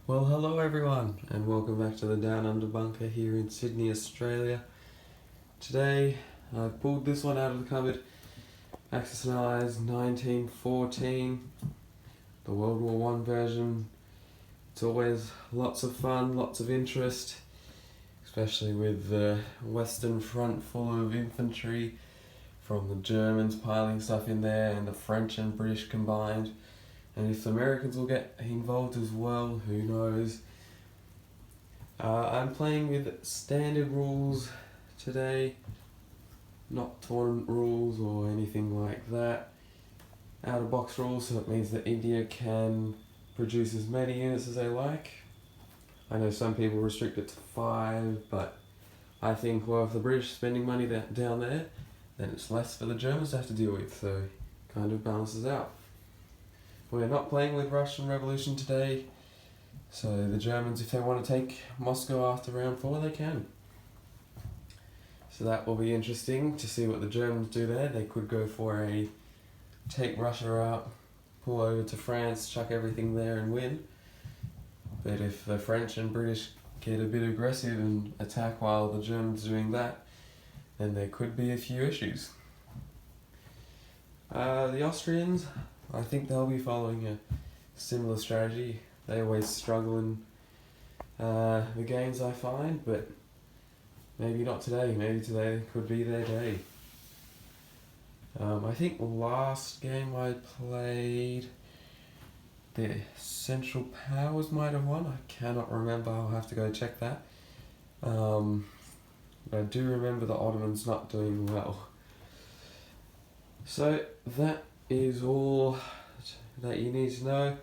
Well, hello everyone, and welcome back to the Down Under Bunker here in Sydney, Australia. Today, I've pulled this one out of the cupboard. Axis and Allies 1914, the World War One version. It's always lots of fun, lots of interest, especially with the Western Front full of infantry from the Germans piling stuff in there and the French and British combined. And if the Americans will get involved as well, who knows. I'm playing with standard rules today, not tournament rules or anything like that. Out of box rules, so it means that India can produce as many units as they like. I know some people restrict it to 5, but I think, well, if the British are spending money down there, then it's less for the Germans to have to deal with, so it kind of balances out. We're not playing with Russian Revolution today, so the Germans, if they want to take Moscow after round 4, they can. So that will be interesting to see what the Germans do there. They could go for a take Russia out, pull over to France, chuck everything there and win. But if the French and British get a bit aggressive and attack while the Germans are doing that, then there could be a few issues. The Austrians, I think they'll be following a similar strategy. They always struggle in the games, I find, but maybe not today. Maybe today could be their day. I think last game I played, the Central Powers might have won. I cannot remember. I'll have to go check that. But I do remember the Ottomans not doing well. So that is all that you need to know.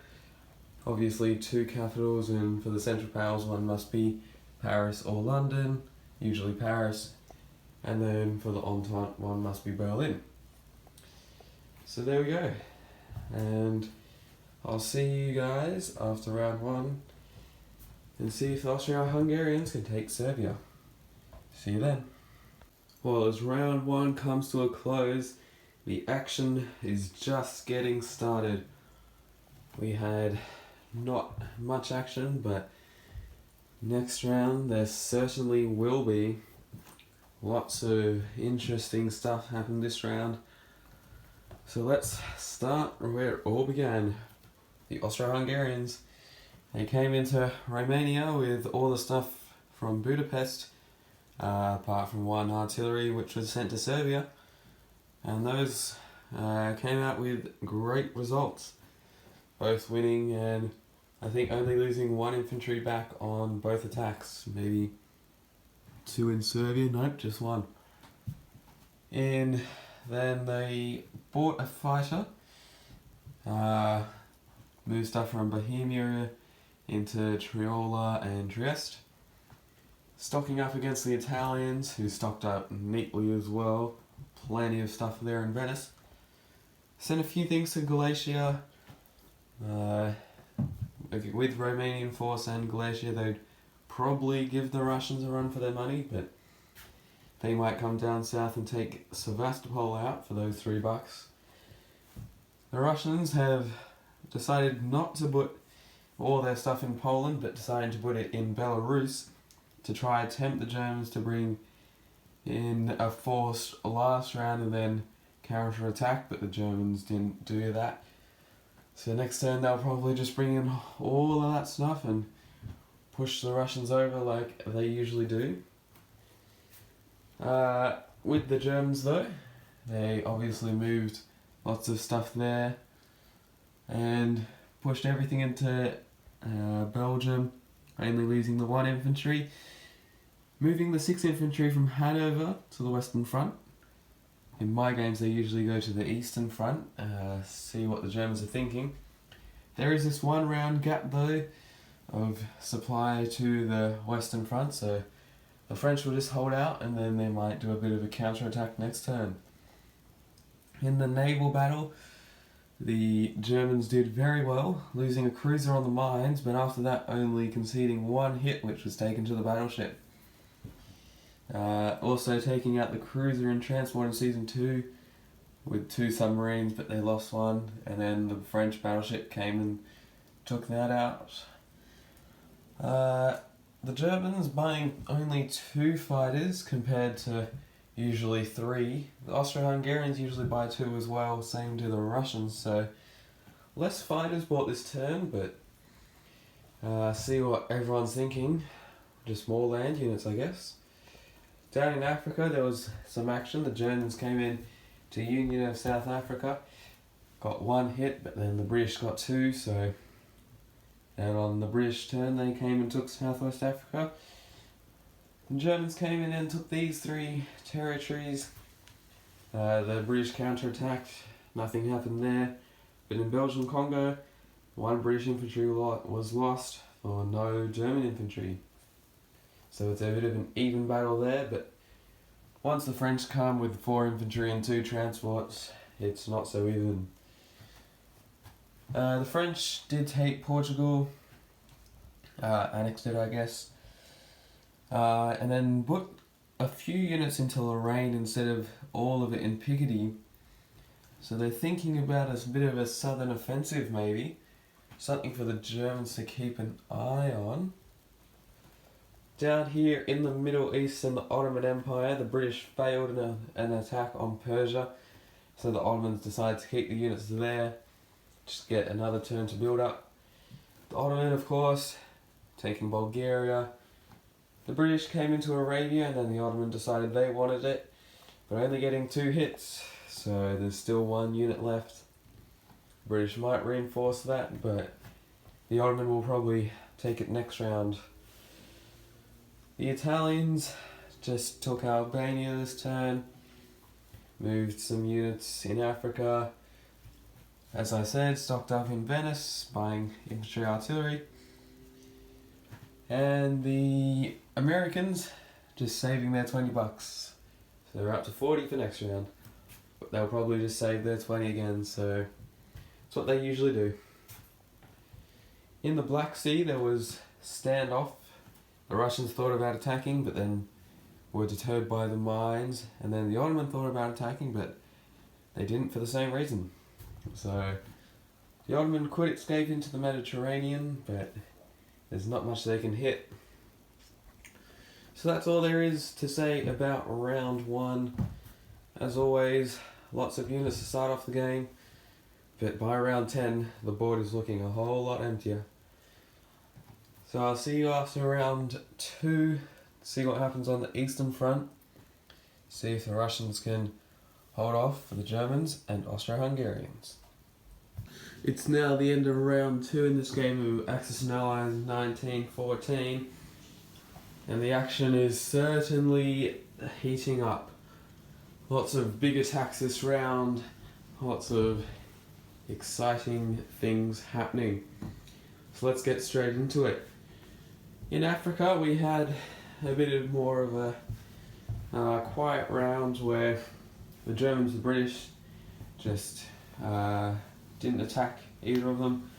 Obviously 2 capitals, and for the Central Powers one must be Paris or London, usually Paris, and then for the Entente one must be Berlin. So there we go, and I'll see you guys after round 1 and see if the Austro-Hungarians can take Serbia. See you then. Well, as round 1 comes to a close, the action is just getting started. We had not much action, but next round there certainly will be. Lots of interesting stuff happened this round. So let's start where it all began. The Austro-Hungarians. They came into Romania with all the stuff from Budapest, apart from 1 artillery which was sent to Serbia. And those came out with great results, both winning and I think only losing 1 infantry back on both attacks, maybe 2 in Serbia, nope, just 1. And then they bought a fighter, moved stuff from Bohemia into Triola and Trieste, stocking up against the Italians, who stocked up neatly as well. Plenty of stuff there in Venice. Sent a few things to Galicia. With Romanian force and Galicia, they'd probably give the Russians a run for their money, but they might come down south and take Sevastopol out for those $3. The Russians have decided not to put all their stuff in Poland, but decided to put it in Belarus to try and tempt the Germans to bring in a forced last round and then counter-attack, but the Germans didn't do that. So next turn they'll probably just bring in all of that stuff and push the Russians over like they usually do. With the Germans though, they obviously moved lots of stuff there and pushed everything into Belgium, only losing the 1 infantry. Moving the 6th Infantry from Hanover to the Western Front. In my games they usually go to the Eastern Front, see what the Germans are thinking. There is this 1 round gap though of supply to the Western Front, so the French will just hold out and then they might do a bit of a counter-attack next turn. In the naval battle, the Germans did very well, losing a cruiser on the mines, but after that only conceding 1 hit which was taken to the battleship. Also taking out the cruiser in transport in Season 2 with 2 submarines, but they lost 1, and then the French battleship came and took that out. The Germans buying only 2 fighters compared to usually 3. The Austro-Hungarians usually buy 2 as well, same to the Russians, so less fighters bought this turn, but see what everyone's thinking. Just more land units, I guess. Down in Africa, there was some action. The Germans came in to Union of South Africa, got 1 hit, but then the British got 2, so... And on the British turn, they came and took Southwest Africa. The Germans came in and took these 3 territories. The British counter-attacked, nothing happened there. But in Belgian Congo, 1 British infantry was lost for no German infantry. So it's a bit of an even battle there, but once the French come with 4 infantry and 2 transports, it's not so even. The French did take Portugal, annexed it I guess, and then put a few units into Lorraine instead of all of it in Picardy. So they're thinking about a bit of a southern offensive maybe, something for the Germans to keep an eye on. Down here in the Middle East and the Ottoman Empire, the British failed in an attack on Persia, so the Ottomans decided to keep the units there, just get another turn to build up. The Ottoman, of course, taking Bulgaria. The British came into Arabia and then the Ottoman decided they wanted it, but only getting 2 hits, so there's still 1 unit left. The British might reinforce that, but the Ottoman will probably take it next round. The Italians just took Albania this turn, moved some units in Africa. As I said, stocked up in Venice, buying infantry artillery. And the Americans just saving their $20. So they're up to 40 for next round. But they'll probably just save their 20 again, so it's what they usually do. In the Black Sea there was standoff. The Russians thought about attacking, but then were deterred by the mines. And then the Ottoman thought about attacking, but they didn't for the same reason. So the Ottoman could escape into the Mediterranean, but there's not much they can hit. So that's all there is to say about round 1. As always, lots of units to start off the game, but by round 10 the board is looking a whole lot emptier. So I'll see you after round 2, see what happens on the Eastern Front, see if the Russians can hold off for the Germans and Austro-Hungarians. It's now the end of round 2 in this game of Axis and Allies 1914, and the action is certainly heating up. Lots of big attacks this round, lots of exciting things happening. So let's get straight into it. In Africa we had a bit more of a quiet round where the Germans and the British just didn't attack either of them.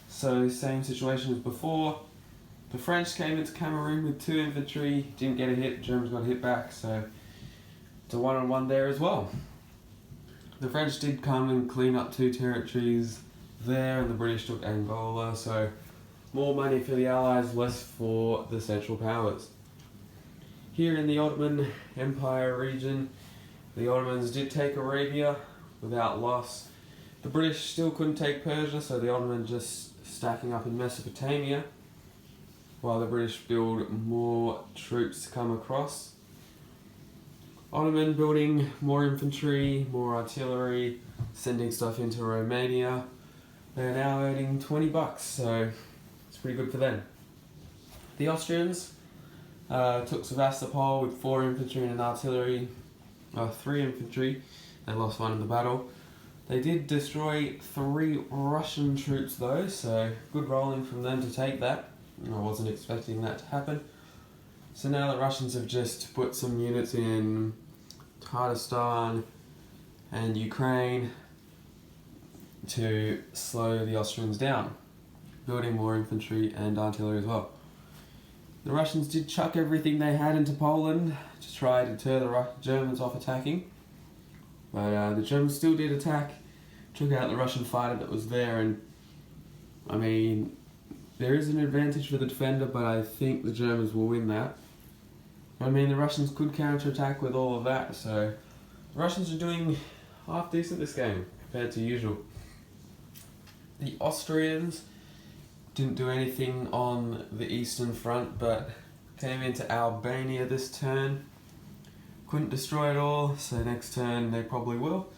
So same situation as before. The French came into Cameroon with 2 infantry, didn't get a hit, Germans got a hit back, so it's a 1-on-1 there as well. The French did come and clean up 2 territories there, and the British took Angola, so more money for the Allies, less for the Central Powers. Here in the Ottoman Empire region, the Ottomans did take Arabia without loss. The British still couldn't take Persia, so the Ottoman just stacking up in Mesopotamia, while the British build more troops to come across. Ottoman building more infantry, more artillery, sending stuff into Romania. They're now earning $20, so it's pretty good for them. The Austrians took Sevastopol with 4 infantry and an artillery, 3 infantry. They lost 1 in the battle. They did destroy 3 Russian troops though, so good rolling from them to take that. I wasn't expecting that to happen. So now the Russians have just put some units in Tatarstan and Ukraine to slow the Austrians down, building more infantry and artillery as well. The Russians did chuck everything they had into Poland to try to deter the Germans off attacking, but the Germans still did attack, took out the Russian fighter that was there, and I mean, there is an advantage for the defender, but I think the Germans will win that. I mean, the Russians could counter-attack with all of that, so the Russians are doing half decent this game compared to usual. The Austrians didn't do anything on the Eastern Front, but came into Albania this turn. Couldn't destroy it all, so next turn they probably will.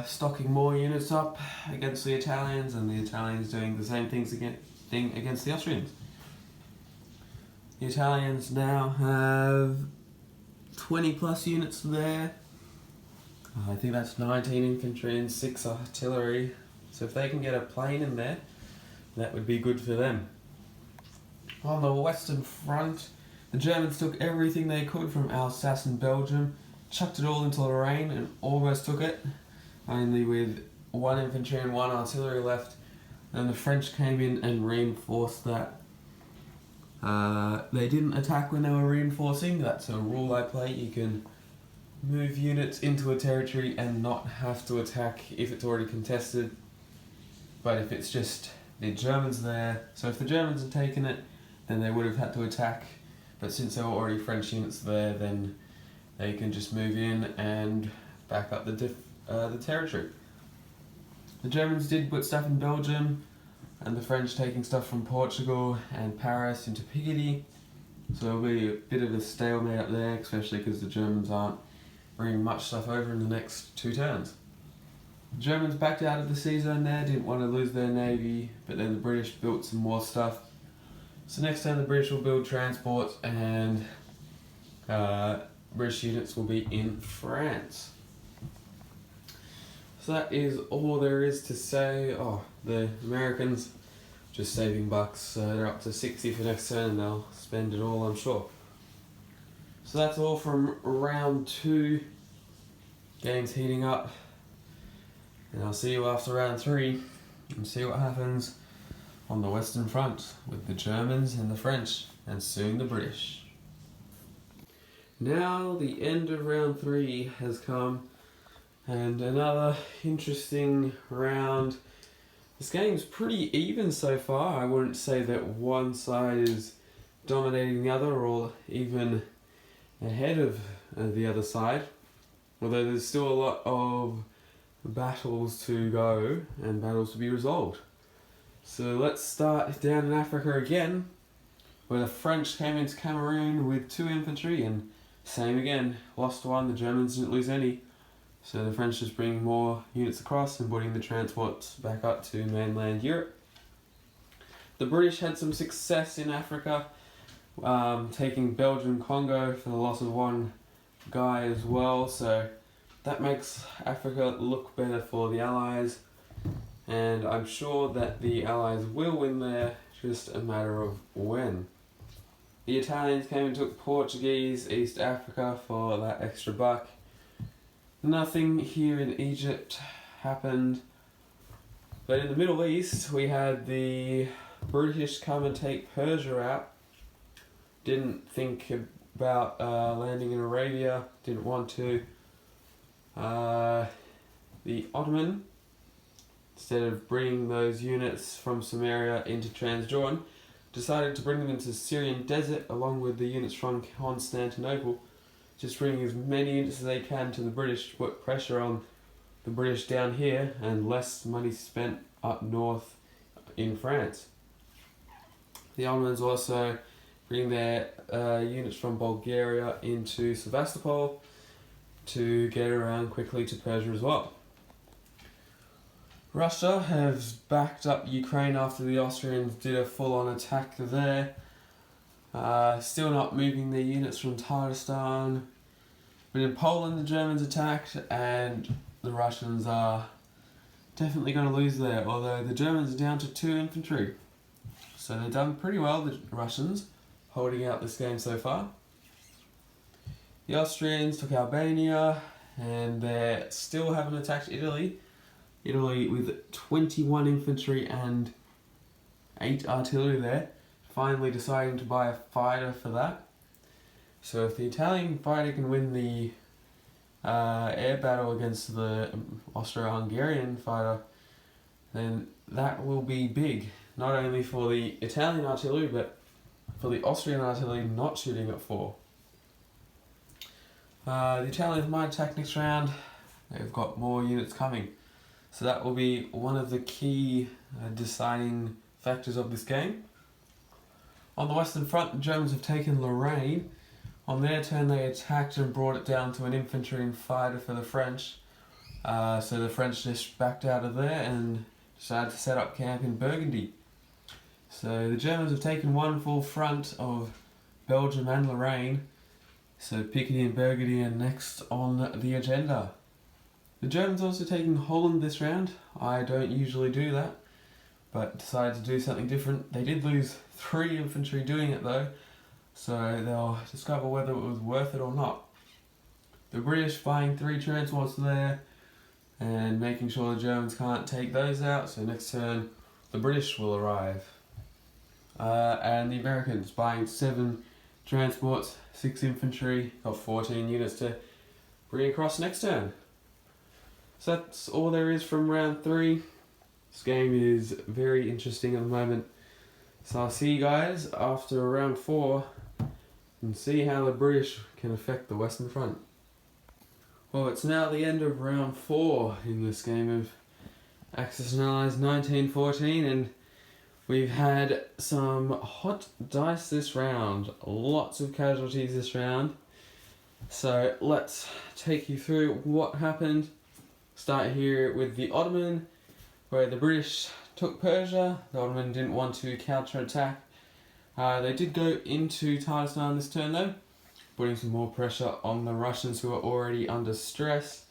Stocking more units up against the Italians, and the Italians doing the same thing against the Austrians. The Italians now have 20 plus units there. I think that's 19 infantry and 6 artillery. So if they can get a plane in there, that would be good for them. On the Western Front, the Germans took everything they could from Alsace and Belgium, chucked it all into Lorraine and almost took it, only with 1 infantry and 1 artillery left. And the French came in and reinforced that. They didn't attack when they were reinforcing. That's a rule I play. You can move units into a territory and not have to attack if it's already contested. But if it's just the Germans there, so if the Germans had taken it, then they would have had to attack. But since there were already French units there, then they can just move in and back up the territory. The Germans did put stuff in Belgium, and the French taking stuff from Portugal and Paris into Picardy. So there'll be a bit of a stalemate up there, especially because the Germans aren't bringing much stuff over in the next 2 turns. The Germans backed out of the sea zone there, didn't want to lose their navy, but then the British built some more stuff. So next time the British will build transports, and British units will be in France. So that is all there is to say. Oh, the Americans just saving bucks, so they're up to 60 for next turn and they'll spend it all, I'm sure. So that's all from round 2. Game's heating up. And I'll see you after round 3 and see what happens on the Western Front with the Germans and the French, and soon the British. Now the end of round 3 has come, and another interesting round. This game's pretty even so far. I wouldn't say that one side is dominating the other or even ahead of the other side, although there's still a lot of battles to go and battles to be resolved. So let's start down in Africa again, where the French came into Cameroon with 2 infantry, and same again, lost 1, the Germans didn't lose any. So the French just bringing more units across and putting the transports back up to mainland Europe. The British had some success in Africa, taking Belgian Congo for the loss of 1 guy as well, so that makes Africa look better for the Allies, and I'm sure that the Allies will win there, just a matter of when. The Italians came and took Portuguese East Africa for that extra buck. Nothing here in Egypt happened, but in the Middle East we had the British come and take Persia out. Didn't think about landing in Arabia, didn't want to. The Ottoman, instead of bringing those units from Samaria into Transjordan, decided to bring them into the Syrian desert along with the units from Constantinople, just bringing as many units as they can to the British to put pressure on the British down here and less money spent up north in France. The Ottomans also bring their units from Bulgaria into Sevastopol to get around quickly to Persia as well. Russia has backed up Ukraine after the Austrians did a full-on attack there. Still not moving their units from Tatarstan. But in Poland the Germans attacked, and the Russians are definitely going to lose there, although the Germans are down to 2 infantry. So they've done pretty well, the Russians, holding out this game so far. The Austrians took Albania, and they still haven't attacked Italy. Italy with 21 infantry and 8 artillery there, finally deciding to buy a fighter for that. So if the Italian fighter can win the air battle against the Austro-Hungarian fighter, then that will be big. not only for the Italian artillery, but for the Austrian artillery not shooting at 4. The Italians might attack next round. They've got more units coming. So that will be one of the key deciding factors of this game. On the Western Front, the Germans have taken Lorraine. On their turn, they attacked and brought it down to an infantry and fighter for the French. So the French just backed out of there and decided to set up camp in Burgundy. So the Germans have taken one full front of Belgium and Lorraine. So Picardy and Burgundy are next on the agenda. The Germans also taking Holland this round. I don't usually do that, but decided to do something different. They did lose 3 infantry doing it though, so they'll discover whether it was worth it or not. The British buying 3 transports there and making sure the Germans can't take those out, so next turn the British will arrive. And the Americans buying 7 transports, 6 infantry, got 14 units to bring across next turn. So that's all there is from round 3. This game is very interesting at the moment. So I'll see you guys after round 4 and see how the British can affect the Western Front. Well, it's now the end of round 4 in this game of Axis and Allies 1914, and we've had some hot dice this round. Lots of casualties this round. So let's take you through what happened. Start here with the Ottoman, where the British took Persia. The Ottoman didn't want to counter-attack. They did go into Tatarstan this turn though, putting some more pressure on the Russians who are already under stress.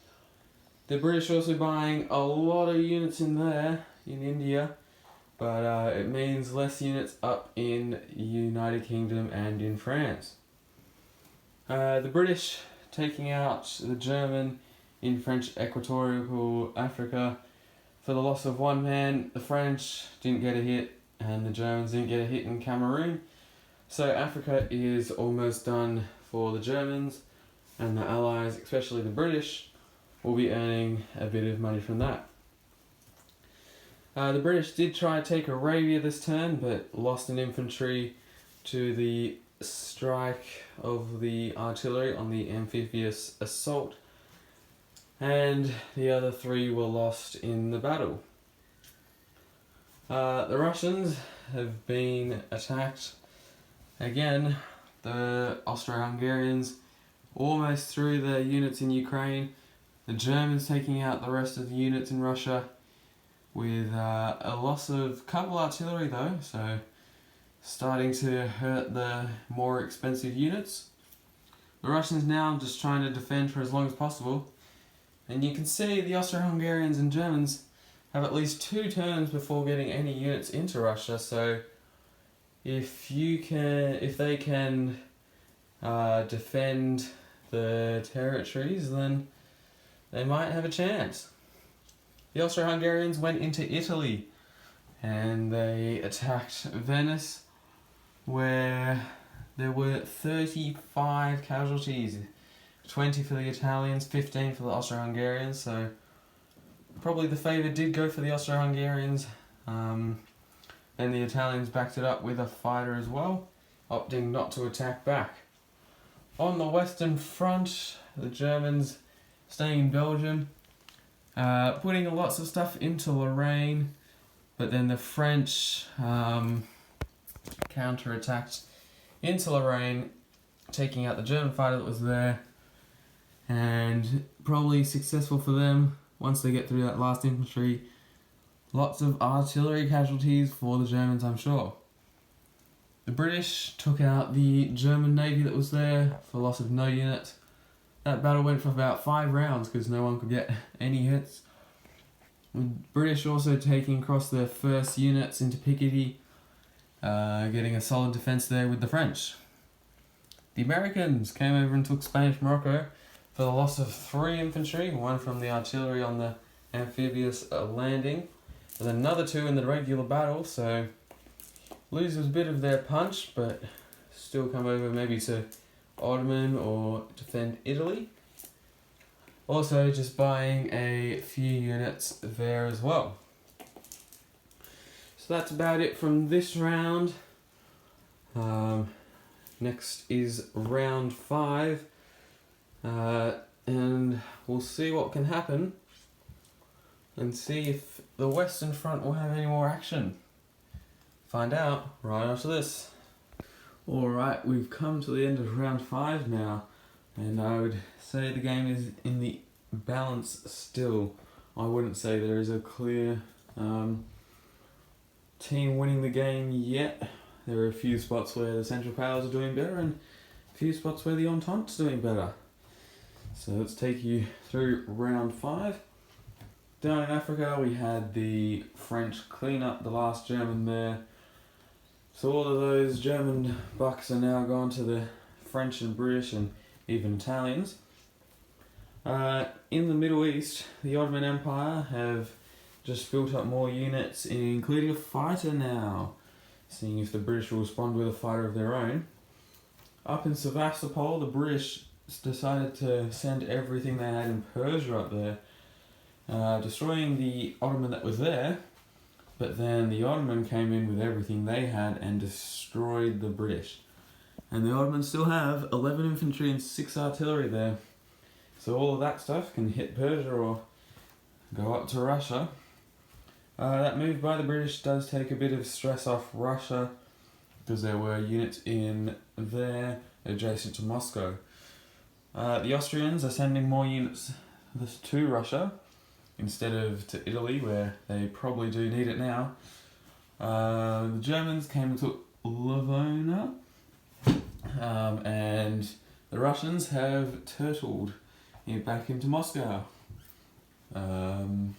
The British also buying a lot of units in there, in India, but it means less units up in United Kingdom and in France. The British taking out the German in French Equatorial Africa for the loss of 1 man. The French didn't get a hit and the Germans didn't get a hit in Cameroon. So Africa is almost done for the Germans, and the Allies, especially the British, will be earning a bit of money from that. The British did try to take Arabia this turn, but lost an infantry to the strike of the artillery on the amphibious assault, and the other 3 were lost in the battle. The Russians have been attacked again. The Austro-Hungarians almost threw their units in Ukraine. The Germans taking out the rest of the units in Russia with a loss of a couple artillery though, so starting to hurt the more expensive units. The Russians now just trying to defend for as long as possible. And you can see the Austro-Hungarians and Germans have at least 2 turns before getting any units into Russia, so if they can defend the territories, then they might have a chance. The Austro-Hungarians went into Italy and they attacked Venice, where there were 35 casualties. 20 for the Italians, 15 for the Austro-Hungarians, so probably the favour did go for the Austro-Hungarians. Then the Italians backed it up with a fighter as well, opting not to attack back. On the Western Front, the Germans staying in Belgium, putting lots of stuff into Lorraine, but then the French counter-attacked into Lorraine, taking out the German fighter that was there, and probably successful for them once they get through that last infantry. Lots of artillery casualties for the Germans, I'm sure. The British took out the German navy that was there for loss of no units. That battle went for about 5 rounds because no one could get any hits. The British also taking across their first units into Picardy, getting a solid defence there with the French. The Americans came over and took Spanish Morocco for the loss of 3 infantry, 1 from the artillery on the amphibious landing, and another 2 in the regular battle, so loses a bit of their punch, but still come over maybe to Ottoman or defend Italy. Also just buying a few units there as well. So that's about it from this round. Next is round 5. And we'll see what can happen and see if the Western Front will have any more action. Find out right after this. Alright, we've come to the end of round 5 now, and I would say the game is in the balance still. I wouldn't say there is a clear team winning the game yet. There are a few spots where the Central Powers are doing better and a few spots where the Entente's doing better. So let's take you through round 5. Down in Africa we had the French clean up the last German there. So all of those German bucks are now gone to the French and British and even Italians. In the Middle East, the Ottoman Empire have just built up more units, including a fighter now, seeing if the British will respond with a fighter of their own. Up in Sevastopol, the British decided to send everything they had in Persia up there, destroying the Ottoman that was there, but then the Ottoman came in with everything they had and destroyed the British. And the Ottomans still have 11 infantry and 6 artillery there. So all of that stuff can hit Persia or go up to Russia. That move by the British does take a bit of stress off Russia, because there were units in there adjacent to Moscow. The Austrians are sending more units to Russia instead of to Italy, where they probably do need it now. The Germans came and took Livonia, and the Russians have turtled back into Moscow, having,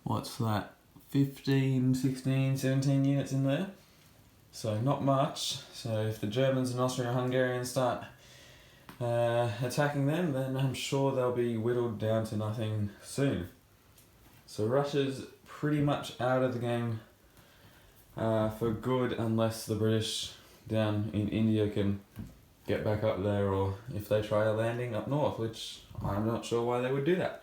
what's that, 15, 16, 17 units in there. So not much. So if the Germans and Austro-Hungarians start attacking them, then I'm sure they'll be whittled down to nothing soon. So Russia's pretty much out of the game for good, unless the British down in India can get back up there, or if they try a landing up north, which I'm not sure why they would do that.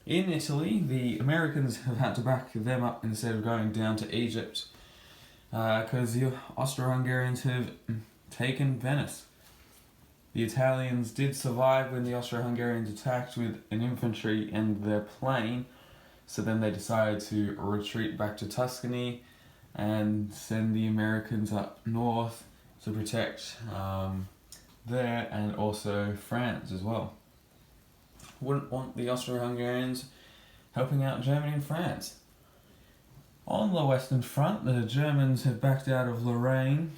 In Italy, the Americans have had to back them up instead of going down to Egypt, because the Austro-Hungarians have taken Venice. The Italians did survive when the Austro-Hungarians attacked with an infantry and their plane, so then they decided to retreat back to Tuscany and send the Americans up north to protect there, and also France as well. Wouldn't want the Austro-Hungarians helping out Germany and France. On the Western Front, the Germans have backed out of Lorraine.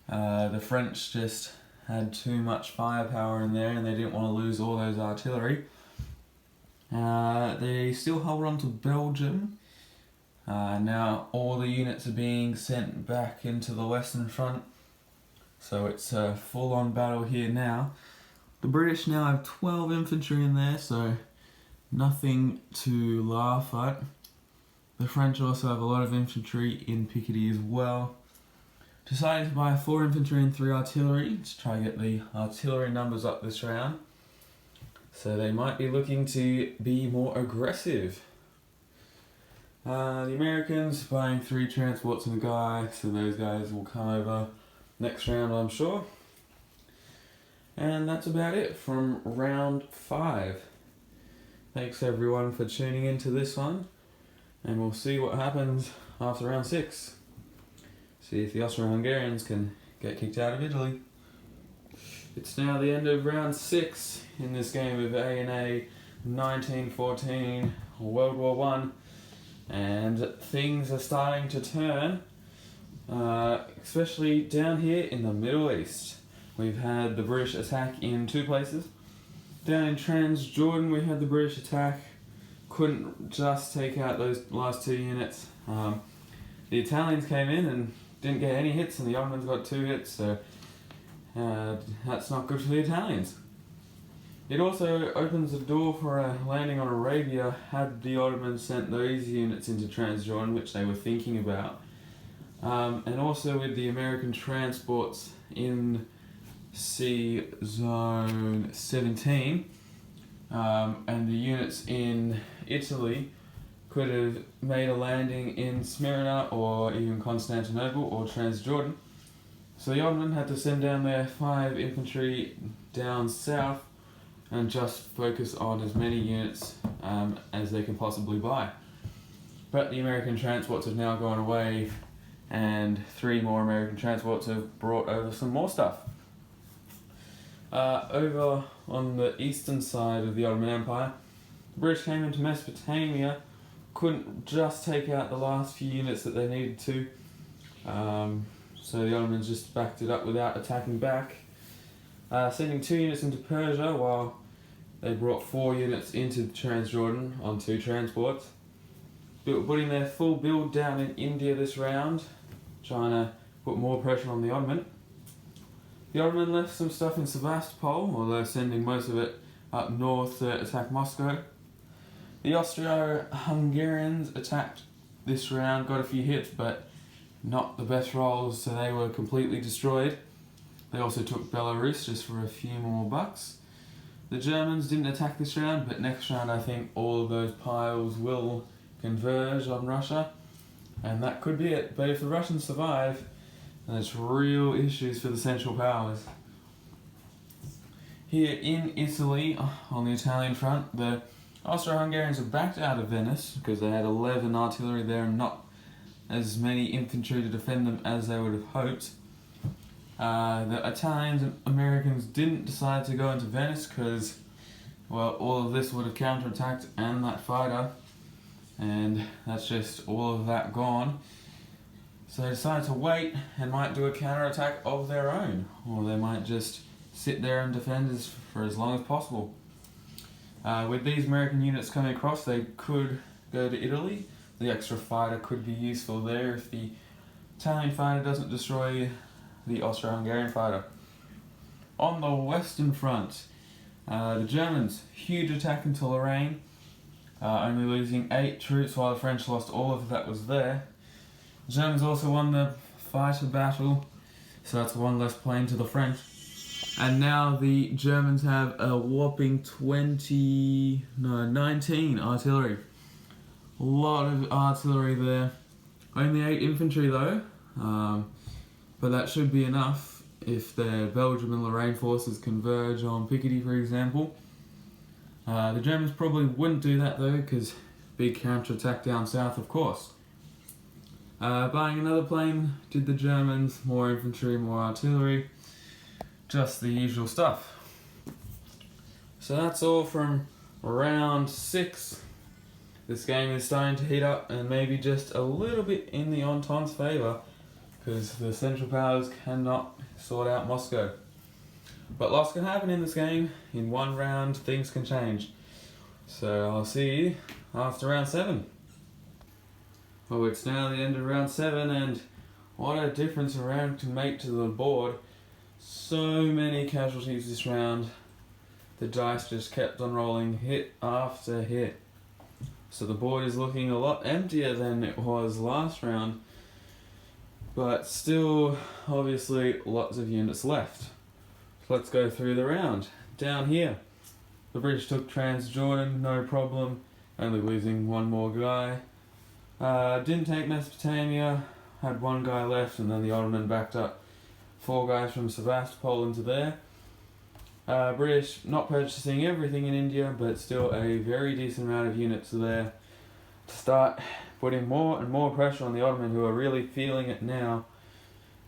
The French just had too much firepower in there and they didn't want to lose all those artillery. They still hold on to Belgium. Now all the units are being sent back into the Western Front, so it's a full-on battle here now. The British now have 12 infantry in there, so nothing to laugh at. The French also have a lot of infantry in Picardy as well. Decided to buy 4 infantry and 3 artillery to try and get the artillery numbers up this round. So they might be looking to be more aggressive. The Americans buying 3 transports and a guy, so those guys will come over next round, I'm sure. And that's about it from round 5. Thanks everyone for tuning into this one, and we'll see what happens after round 6. See if the Austro-Hungarians can get kicked out of Italy. It's now the end of round 6 in this game of A&A 1914 World War One, and things are starting to turn, especially down here in the Middle East. We've had the British attack in 2 places. Down in Transjordan we had the British attack, couldn't just take out those last 2 units. The Italians came in and didn't get any hits, and the Ottomans got 2 hits, so that's not good for the Italians. It also opens the door for a landing on Arabia had the Ottomans sent those units into Transjordan, which they were thinking about. And also with the American transports in Sea Zone 17, and the units in Italy could have made a landing in Smyrna or even Constantinople or Transjordan. So the Ottoman had to send down their 5 infantry down south and just focus on as many units as they can possibly buy. But the American transports have now gone away, and 3 more American transports have brought over some more stuff. Over on the eastern side of the Ottoman Empire, the British came into Mesopotamia, couldn't just take out the last few units that they needed to, so the Ottomans just backed it up without attacking back, sending 2 units into Persia while they brought 4 units into Transjordan on 2 transports. Putting their full build down in India this round, trying to put more pressure on the Ottoman. The Ottoman left some stuff in Sevastopol, although sending most of it up north to attack Moscow. The Austro-Hungarians attacked this round, got a few hits, but not the best rolls, so they were completely destroyed. They also took Belarus just for a few more bucks. The Germans didn't attack this round, but next round I think all of those piles will converge on Russia, and that could be it. But if the Russians survive, then it's real issues for the Central Powers. Here in Italy, on the Italian front, the Austro-Hungarians have backed out of Venice because they had 11 artillery there and not as many infantry to defend them as they would have hoped. The Italians and Americans didn't decide to go into Venice because, well, all of this would have counterattacked and that fighter, and that's just all of that gone. So they decided to wait and might do a counterattack of their own, or they might just sit there and defend for as long as possible. With these American units coming across, they could go to Italy. The extra fighter could be useful there if the Italian fighter doesn't destroy the Austro-Hungarian fighter. On the western front, the Germans, huge attack into Lorraine, only losing 8 troops while the French lost all of that was there. The Germans also won the fighter battle, so that's 1 less plane to the French. And now the Germans have a whopping 19 artillery. A lot of artillery there. Only 8 infantry though, but that should be enough if the Belgium and Lorraine forces converge on Picardy, for example. The Germans probably wouldn't do that though, because big counterattack down south, of course. Buying another plane did the Germans, more infantry, more artillery, just the usual stuff. So that's all from round 6. This game is starting to heat up and maybe just a little bit in the Entente's favour, because the Central Powers cannot sort out Moscow. But lots can happen in this game. In 1 round, things can change. So I'll see you after round 7. Oh, it's now the end of round 7, and what a difference a round can make to the board. So many casualties this round. The dice just kept on rolling hit after hit. So the board is looking a lot emptier than it was last round, but still obviously lots of units left. So let's go through the round. Down here, the British took Transjordan, no problem, only losing 1 more guy. Didn't take Mesopotamia, had 1 guy left, and then the Ottoman backed up 4 guys from Sevastopol into there. British not purchasing everything in India, but still a very decent amount of units there to start putting more and more pressure on the Ottoman, who are really feeling it now.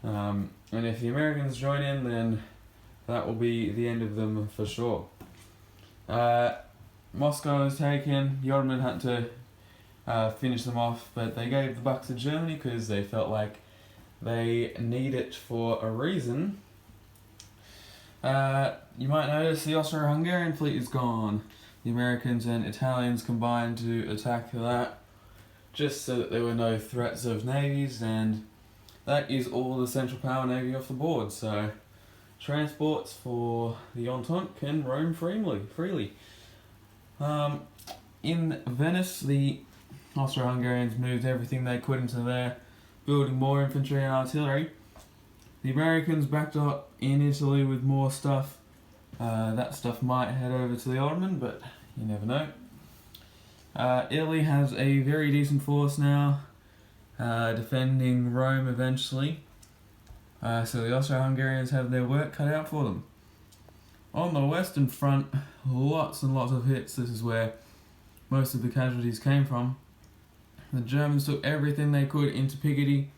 And if the Americans join in, then that will be the end of them for sure. Moscow was taken. The Ottoman had to finish them off, but they gave the bucks to Germany because they felt like they need it for a reason. You might notice the Austro-Hungarian fleet is gone. The Americans and Italians combined to attack that, just so that there were no threats of navies, and that is all the Central Power Navy off the board. So transports for the Entente can roam freely. In Venice, the Austro-Hungarians moved everything they could into there, building more infantry and artillery. The Americans backed up in Italy with more stuff. That stuff might head over to the Ottoman, but you never know. Italy has a very decent force now, defending Rome eventually. So the Austro-Hungarians have their work cut out for them. On the Western Front, lots and lots of hits. This is where most of the casualties came from. The Germans took everything they could into Picardy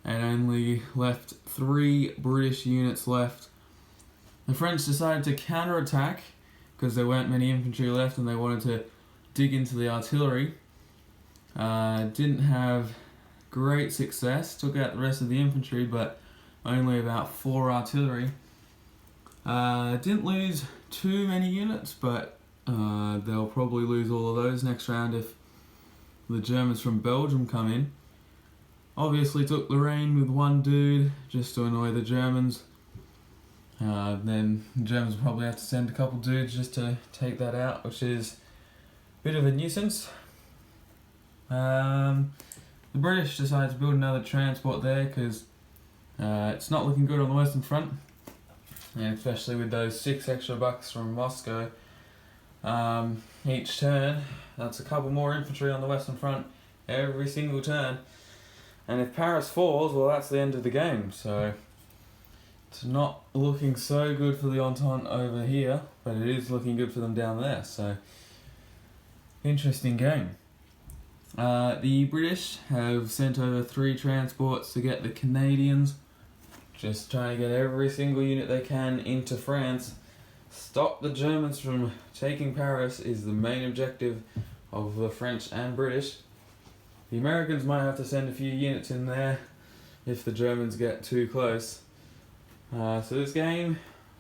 and only left 3 British units left. The French decided to counterattack because there weren't many infantry left and they wanted to dig into the artillery. Didn't have great success, took out the rest of the infantry but only about 4 artillery. Didn't lose too many units, but they'll probably lose all of those next round if the Germans from Belgium come in. Obviously took Lorraine with 1 dude just to annoy the Germans. Then the Germans will probably have to send a couple dudes just to take that out, which is a bit of a nuisance. The British decided to build another transport there because it's not looking good on the Western Front, and especially with those $6 from Moscow each turn. That's a couple more infantry on the Western Front every single turn, and if Paris falls, well, that's the end of the game. So it's not looking so good for the Entente over here, but it is looking good for them down there. So interesting game. The British have sent over 3 transports to get the Canadians, just trying to get every single unit they can into France. Stop the Germans from taking Paris is the main objective of the French and British. The Americans might have to send a few units in there if the Germans get too close. So this game,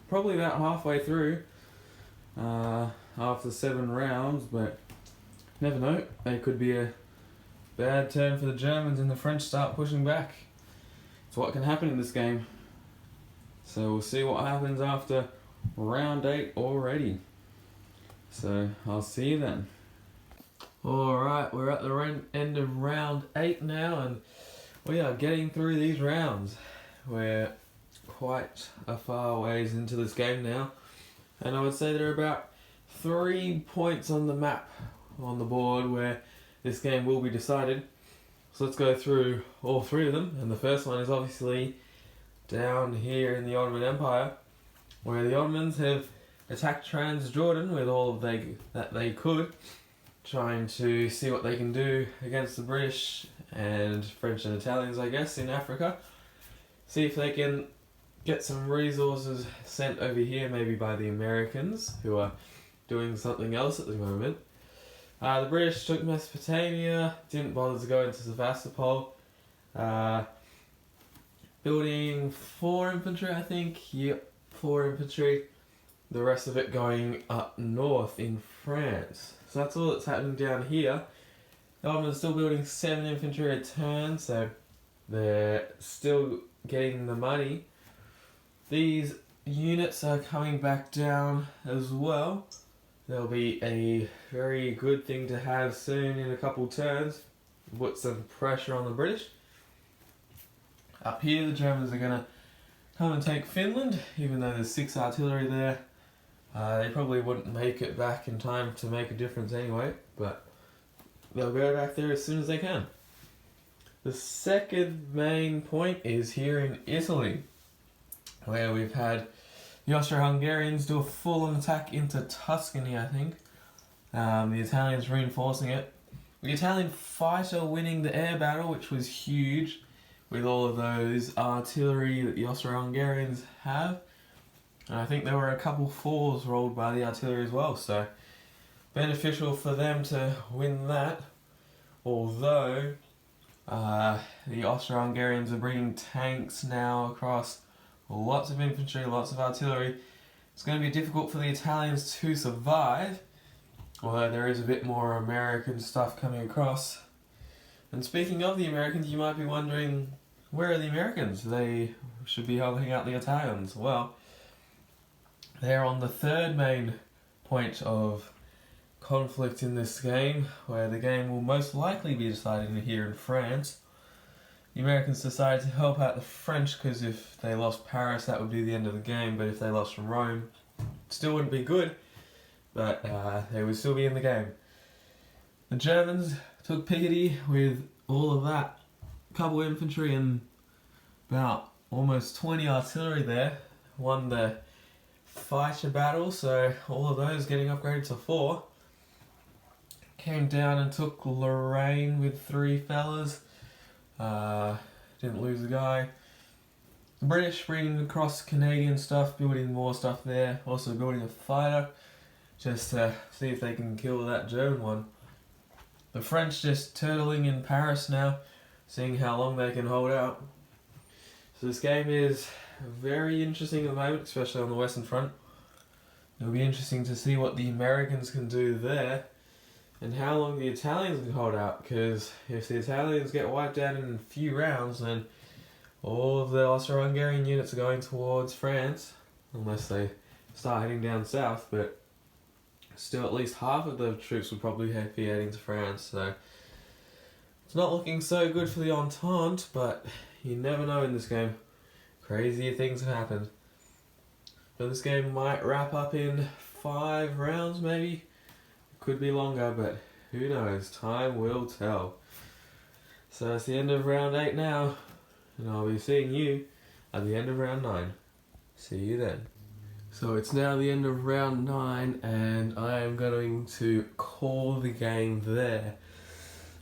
probably about halfway through, after 7 rounds, but never know, it could be a bad turn for the Germans and the French start pushing back. It's what can happen in this game. So we'll see what happens after round 8 already. So I'll see you then. Alright, we're at the end of round 8 now, and we are getting through these rounds. We're quite a far ways into this game now, and I would say there are about 3 points on the map on the board where this game will be decided. So let's go through all 3 of them, and the first one is obviously down here in the Ottoman Empire, where the Ottomans have attacked Transjordan with all that they could, trying to see what they can do against the British and French and Italians, I guess, in Africa. See if they can get some resources sent over here, maybe by the Americans, who are doing something else at the moment. The British took Mesopotamia, didn't bother to go into Sevastopol. Building 4 infantry, I think. Yep, 4 infantry. The rest of it going up north in France. So that's all that's happening down here. The Ottomans are still building 7 infantry a turn, so they're still getting the money. These units are coming back down as well. There'll be a very good thing to have soon in a couple turns. Put some pressure on the British. Up here, the Germans are going to come and take Finland, even though there's 6 artillery there. They probably wouldn't make it back in time to make a difference anyway, but they'll go back there as soon as they can. The second main point is here in Italy, where we've had the Austro-Hungarians do a full-on attack into Tuscany, I think. The Italians reinforcing it. The Italian fighter winning the air battle, which was huge, with all of those artillery that the Austro-Hungarians have. And I think there were a couple 4s rolled by the artillery as well, so beneficial for them to win that. Although the Austro-Hungarians are bringing tanks now across, lots of infantry, lots of artillery. It's going to be difficult for the Italians to survive, although there is a bit more American stuff coming across. And speaking of the Americans, you might be wondering, where are the Americans? They should be helping out the Italians. Well, they're on the 3rd main point of conflict in this game, where the game will most likely be decided here in France. The Americans decided to help out the French because if they lost Paris, that would be the end of the game, but if they lost from Rome, it still wouldn't be good, but they would still be in the game. The Germans took Picardy with all of that, couple infantry and about almost 20 artillery there. Won the fighter battle, so all of those getting upgraded to 4. Came down and took Lorraine with 3 fellas. Didn't lose a guy. The British bringing across Canadian stuff, building more stuff there. Also building a fighter, just to see if they can kill that German one. The French just turtling in Paris now, seeing how long they can hold out. So this game is very interesting at the moment, especially on the Western Front. It'll be interesting to see what the Americans can do there, and how long the Italians can hold out, because if the Italians get wiped out in a few rounds, then all of the Austro-Hungarian units are going towards France, unless they start heading down south, but still at least half of the troops would probably be heading to France, so it's not looking so good for the Entente, but you never know in this game. Crazier things have happened. But this game might wrap up in 5 rounds maybe. Could be longer, but who knows? Time will tell. So it's the end of round 8 now, and I'll be seeing you at the end of round 9. See you then. So it's now the end of round 9, and I am going to call the game there.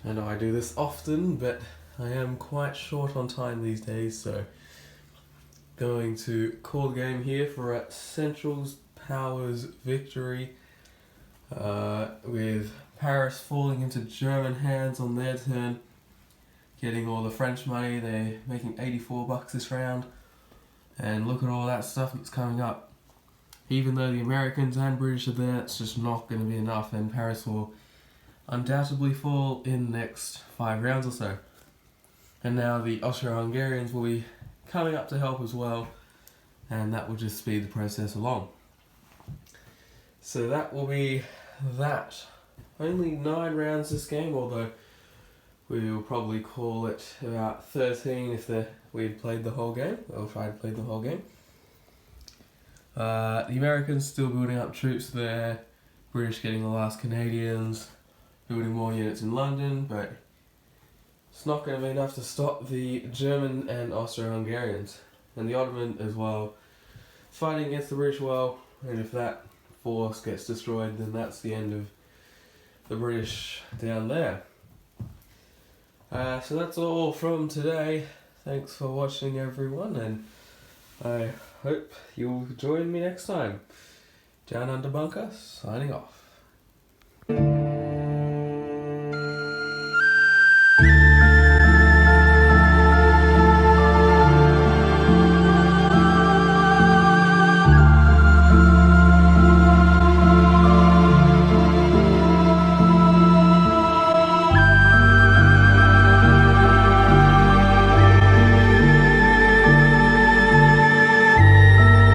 I know I do this often, but I am quite short on time these days, so going to call the game here for a Central's Powers victory, with Paris falling into German hands on their turn, getting all the French money. They're making 84 bucks this round, and look at all that stuff that's coming up. Even though the Americans and British are there, it's just not going to be enough, and Paris will undoubtedly fall in the next 5 rounds or so. And now the Austro-Hungarians will be coming up to help as well, and that will just speed the process along. So that will be that. Only 9 rounds this game, although we will probably call it about 13 if we had played the whole game, or if I had played the whole game. The Americans still building up troops there, British getting the last Canadians, building more units in London, but it's not going to be enough to stop the German and Austro-Hungarians, and the Ottoman as well, fighting against the British well, and if that force gets destroyed, then that's the end of the British down there. So that's all from today. Thanks for watching, everyone, and I hope you'll join me next time. Down Under Bunker, signing off.